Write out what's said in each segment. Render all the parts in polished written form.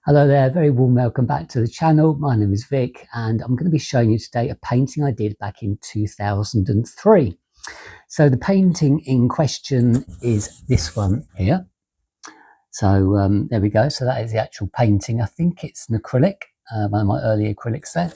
Hello there, very warm welcome back to the channel. My name is Vic and I'm going to be showing you today a painting I did back in 2003. So the painting in question is this one here. So there we go. So that is the actual painting. I think it's an acrylic, one of my early acrylics there.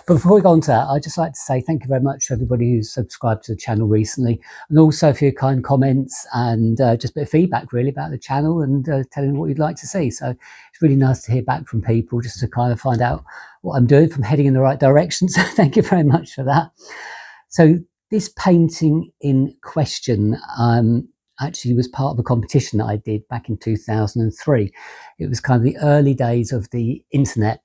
But before we go on to that, I'd just like to say thank you very much to everybody who's subscribed to the channel recently, and also for your kind comments and just a bit of feedback really about the channel and telling me what you'd like to see. So it's really nice to hear back from people just to kind of find out what I'm doing, if I'm heading in the right direction. So thank you very much for that. So this painting in question actually was part of a competition that I did back in 2003. It was kind of the early days of the internet.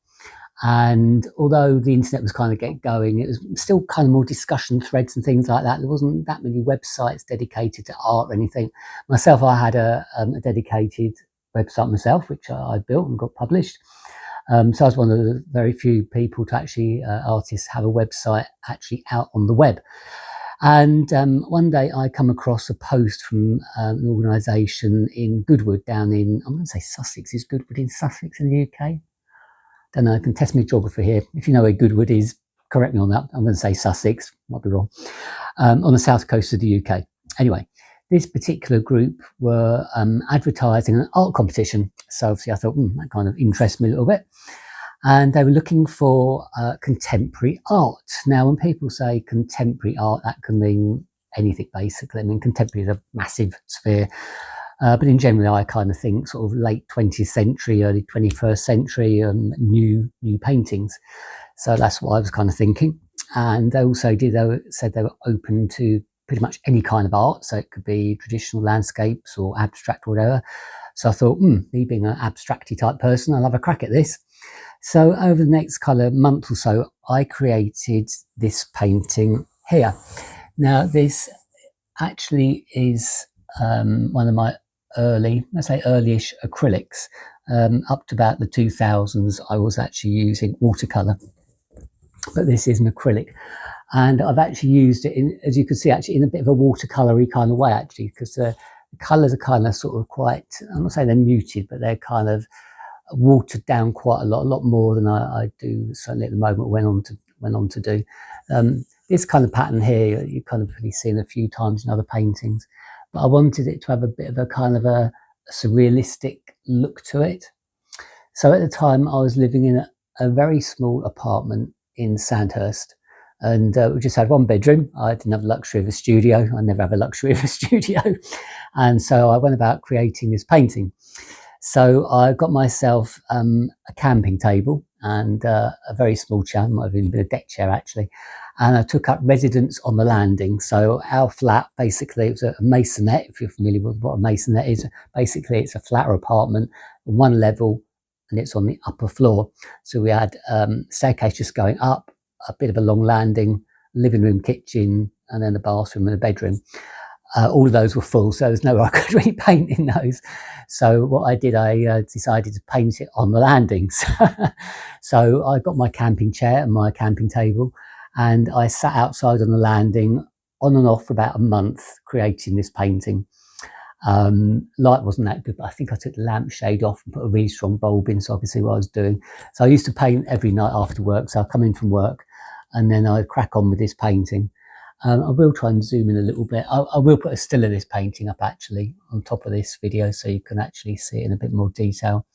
And although the internet was kind of getting going, it was still kind of more discussion threads and things like that. There wasn't that many websites dedicated to art or anything. Myself, I had a dedicated website myself, which I built and got published. So I was one of the very few people to actually, artists, have a website actually out on the web. And one day I come across a post from an organisation in Goodwood down in, I'm going to say Sussex. Is Goodwood in Sussex in the UK? Don't know, I can test my geography here. If you know where Goodwood is, correct me on that. I'm going to say Sussex, might be wrong. On the south coast of the UK. Anyway, this particular group were advertising an art competition. So obviously I thought, that kind of interests me a little bit. And they were looking for contemporary art. Now, when people say contemporary art, that can mean anything basically. I mean, contemporary is a massive sphere. But in general, I kind of think sort of late 20th century, early 21st century, new paintings. So that's what I was kind of thinking. And they also said they were open to pretty much any kind of art. So it could be traditional landscapes or abstract or whatever. So I thought, me being an abstracty type person, I'll have a crack at this. So over the next kind of month or so, I created this painting here. Now, this actually is one of my early-ish acrylics. Up to about the 2000s, I was actually using watercolor, but this is an acrylic. And I've actually used it in, as you can see, actually in a bit of a watercolory kind of way, actually, because the colors are kind of sort of quite, I'm not saying they're muted, but they're kind of watered down quite a lot more than I do certainly at the moment went on to do. This kind of pattern here, you've kind of really seen a few times in other paintings, but I wanted it to have a bit of a kind of a surrealistic look to it. So at the time I was living in a very small apartment in Sandhurst, and we just had one bedroom. I didn't have the luxury of a studio. I never have a luxury of a studio. And so I went about creating this painting. So I got myself a camping table and a very small chair, might have even been a deck chair actually, and I took up residence on the landing. So our flat, basically, it was a maisonette. If you're familiar with what a maisonette is, basically it's a flatter apartment, one level, and it's on the upper floor. So we had staircase just going up, a bit of a long landing, living room, kitchen, and then a bathroom and a bedroom. All of those were full, so there's nowhere I could really paint in those. So what I did, I decided to paint it on the landings. So I got my camping chair and my camping table, and I sat outside on the landing on and off for about a month creating this painting. Light wasn't that good, but I think I took the lampshade off and put a really strong bulb in so I could see what I was doing. So I used to paint every night after work. So I'd come in from work and then I'd crack on with this painting. I will try and zoom in a little bit. I will put a still of this painting up actually on top of this video so you can actually see it in a bit more detail.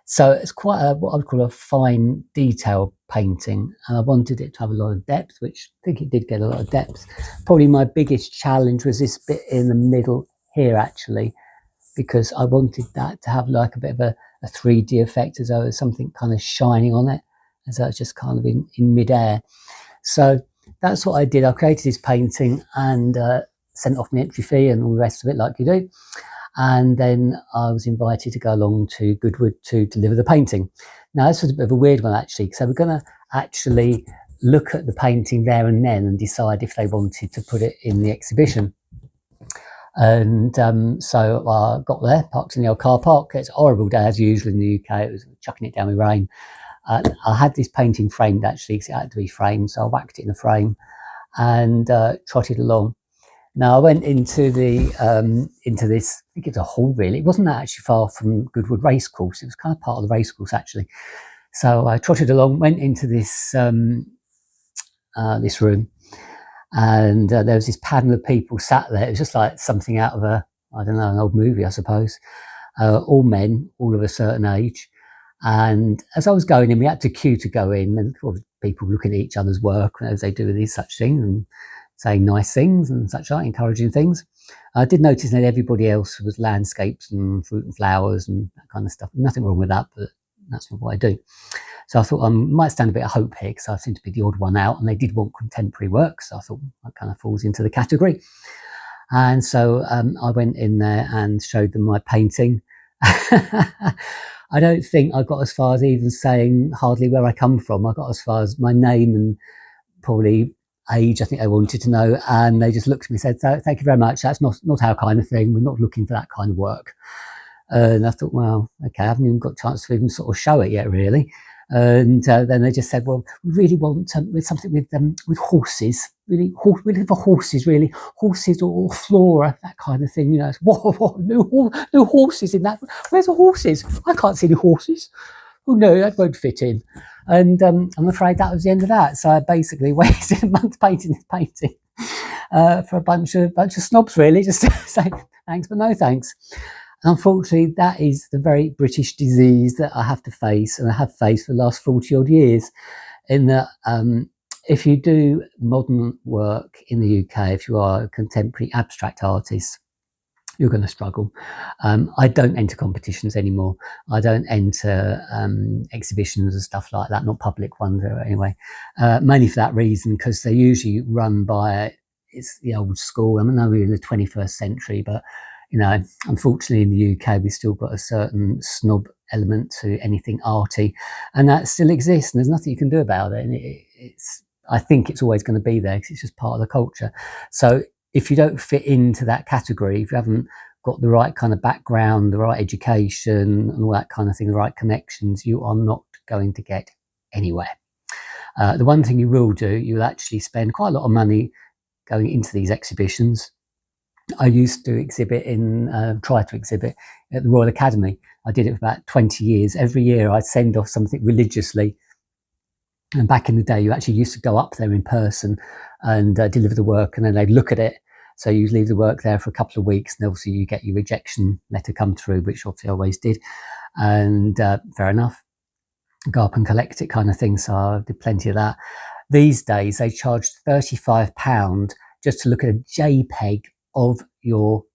So it's quite what I would call a fine detail painting, and I wanted it to have a lot of depth, which I think it did get a lot of depth. Probably my biggest challenge was this bit in the middle here actually, because I wanted that to have like a bit of a 3D effect, as though there's something kind of shining on it, as though it's just kind of in midair. So that's what I did. I created this painting and sent off my entry fee and all the rest of it like you do. And then I was invited to go along to Goodwood to deliver the painting. Now this was a bit of a weird one actually, so we're going to actually look at the painting there and then and decide if they wanted to put it in the exhibition. And so I got there, parked in the old car park. It's a horrible day as usual in the UK. It was chucking it down with rain. I had this painting framed actually because it had to be framed, so I whacked it in a frame and trotted along. Now I went into this. I think it's a hall really. It wasn't actually far from Goodwood Racecourse. It was kind of part of the racecourse actually. So I trotted along, went into this room, and there was this panel of people sat there. It was just like something out of I don't know, an old movie, I suppose. All men, all of a certain age. And as I was going in, we had to queue to go in, and people looking at each other's work as they do with these such things and saying nice things and such like encouraging things. I did notice that everybody else was landscapes and fruit and flowers and that kind of stuff. Nothing wrong with that, but that's not what I do. So I thought I might stand a bit of hope here because I seem to be the odd one out, and they did want contemporary work, so I thought that kind of falls into the category. And so I went in there and showed them my painting. I don't think I got as far as even saying hardly where I come from. I got as far as my name and probably age, I think they wanted to know. And they just looked at me and said, "So, thank you very much. That's not our kind of thing. We're not looking for that kind of work." And I thought, well, okay, I haven't even got a chance to even sort of show it yet, really. And then they just said, well, we really want with something with horses, really, we're looking for horses, really, horses or flora, that kind of thing. You know, it's, what, no horses in that. Where's the horses? I can't see the horses. Oh no, that won't fit in. And I'm afraid that was the end of that. So I basically wasted a month painting this painting for a bunch of snobs, really, just to say thanks but no thanks. And unfortunately, that is the very British disease that I have to face, and I have faced for the last 40 odd years. In that, if you do modern work in the UK, if you are a contemporary abstract artist, you're going to struggle. I don't enter competitions anymore. I don't enter exhibitions and stuff like that, not public ones anyway, mainly for that reason, because they're usually run by, it's the old school. I know we're in the 21st century, but you know, unfortunately in the UK, we've still got a certain snob element to anything arty, and that still exists, and there's nothing you can do about it. And I think it's always going to be there because it's just part of the culture. So if you don't fit into that category, if you haven't got the right kind of background, the right education and all that kind of thing, the right connections, you are not going to get anywhere. The one thing you will do, you'll actually spend quite a lot of money going into these exhibitions. I used to try to exhibit at the Royal Academy. I did it for about 20 years. Every year I'd send off something religiously. And back in the day, you actually used to go up there in person and deliver the work, and then they'd look at it. So you leave the work there for a couple of weeks, and obviously you get your rejection letter come through, which obviously I always did. And fair enough, go up and collect it kind of thing. So I did plenty of that. These days, they charge £35 just to look at a JPEG of your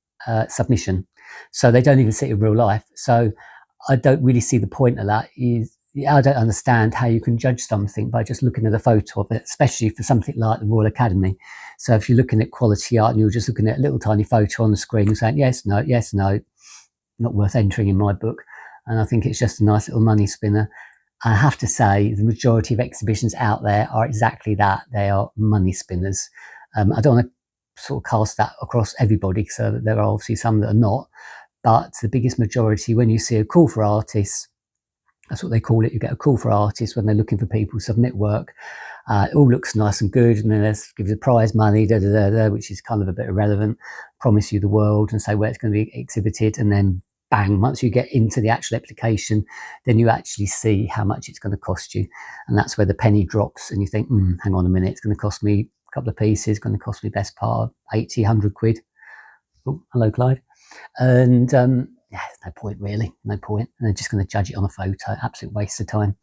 submission. So they don't even see it in real life. So I don't really see the point of that. I don't understand how you can judge something by just looking at a photo of it, especially for something like the Royal Academy. So if you're looking at quality art and you're just looking at a little tiny photo on the screen and saying, yes, no, not worth entering in my book. And I think it's just a nice little money spinner. I have to say the majority of exhibitions out there are exactly that. They are money spinners. I don't want to sort of cast that across everybody, so there are obviously some that are not. But the biggest majority, when you see a call for artists, that's what they call it. You get a call for artists when they're looking for people to submit work. It all looks nice and good, and then let's give you the prize money, which is kind of a bit irrelevant. Promise you the world and say where it's going to be exhibited, and then bang, once you get into the actual application, then you actually see how much it's going to cost you. And that's where the penny drops, and you think, hang on a minute, it's going to cost me a couple of pieces, it's going to cost me best part of 80, 100 quid. Oh, hello, Clyde. And yeah, there's no point really, no point. And they're just going to judge it on a photo, absolute waste of time.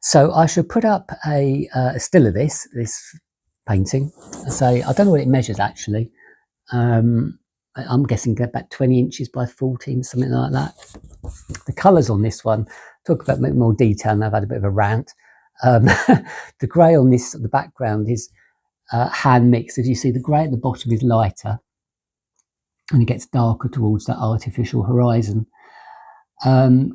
So I should put up a still of this painting. I don't know what it measures actually. I'm guessing about 20 inches by 14, something like that. The colours on this one, talk about more detail, and I've had a bit of a rant. The grey on this, the background is hand mixed. As you see, the grey at the bottom is lighter, and it gets darker towards that artificial horizon.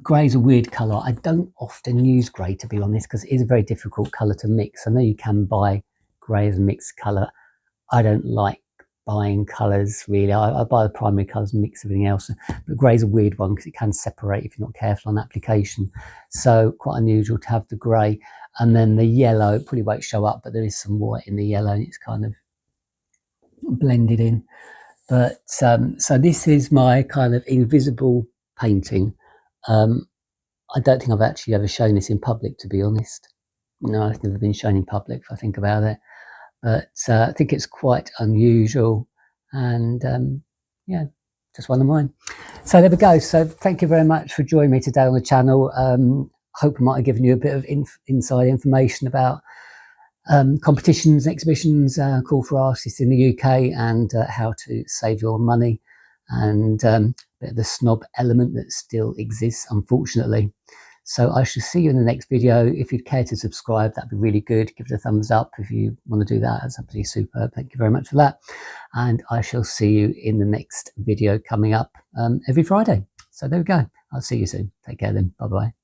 Grey is a weird colour. I don't often use grey, to be honest, because it is a very difficult colour to mix. I know you can buy grey as a mixed colour. I don't like buying colours really. I buy the primary colours and mix everything else. But grey is a weird one because it can separate if you're not careful on application. So quite unusual to have the grey. And then the yellow, it probably won't show up, but there is some white in the yellow, and it's kind of blended in. But so this is my kind of invisible painting. I don't think I've actually ever shown this in public, to be honest. No, it's never been shown in public if I think about it. But I think it's quite unusual, and yeah, just one of mine. So there we go. So thank you very much for joining me today on the channel. Hope I might have given you a bit of inside information about competitions, exhibitions, call for artists in the UK, and how to save your money, and a bit of the snob element that still exists, unfortunately. So I shall see you in the next video. If you'd care to subscribe, that'd be really good. Give it a thumbs up if you want to do that. That's absolutely superb. Thank you very much for that. And I shall see you in the next video coming up every Friday. So there we go. I'll see you soon. Take care then. Bye-bye.